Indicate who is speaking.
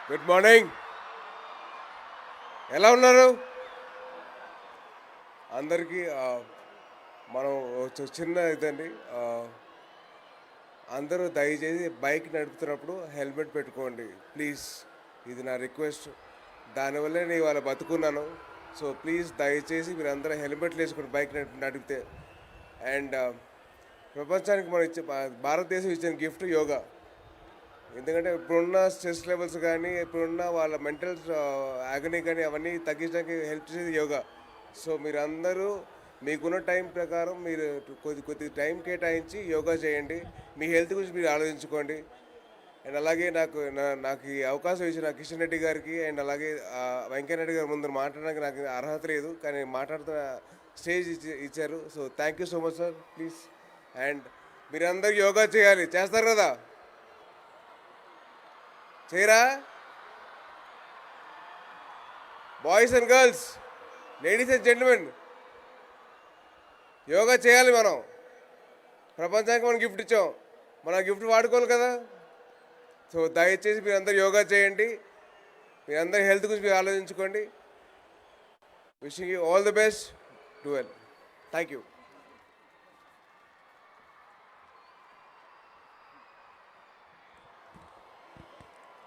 Speaker 1: Good morning. ఎలా ఉన్నారు అందరికీ? మనం చిన్న ఇదండి, అందరూ దయచేసి బైక్ నడుపుతున్నప్పుడు హెల్మెట్ పెట్టుకోండి ప్లీజ్. ఇది నా రిక్వెస్ట్. దానివల్లే నేను ఇవాళ బతుకున్నాను. సో ప్లీజ్ దయచేసి మీరు అందరూ హెల్మెట్లు వేసుకుని బైక్ నడిపితే. అండ్ ప్రపంచానికి మనం భారతదేశం ఇచ్చిన గిఫ్ట్ యోగా. ఎందుకంటే ఇప్పుడున్న స్ట్రెస్ లెవెల్స్ కానీ ఇప్పుడున్న వాళ్ళ మెంటల్ యాగనీ కానీ అవన్నీ తగ్గించడానికి హెల్ప్ చేసేది యోగా. సో మీరందరూ మీకున్న టైం ప్రకారం మీరు కొద్ది టైం కేటాయించి యోగా చేయండి. మీ హెల్త్ గురించి మీరు ఆలోచించుకోండి. అండ్ అలాగే నాకు ఈ అవకాశం ఇచ్చిన కిషన్ రెడ్డి గారికి అండ్ అలాగే వెంకయ్యనాయుడు గారి ముందు మాట్లాడడానికి నాకు అర్హత లేదు, కానీ మాట్లాడుతున్న స్టేజ్ ఇచ్చారు. So thank you so much sir. Please. And మీరందరూ యోగా చేయాలి. చేస్తారు కదా? చేయరా? Boys and girls, ladies and gentlemen, yoga చేయాలి. మనం ప్రపంచానికి మనం గిఫ్ట్ ఇచ్చాం, మన గిఫ్ట్ వాడుకోవాలి కదా. సో దయచేసి మీరందరూ యోగా చేయండి. మీరందరూ హెల్త్ గురించి మీరు ఆలోచించుకోండి. Wishing you all the best. Do well. Thank you.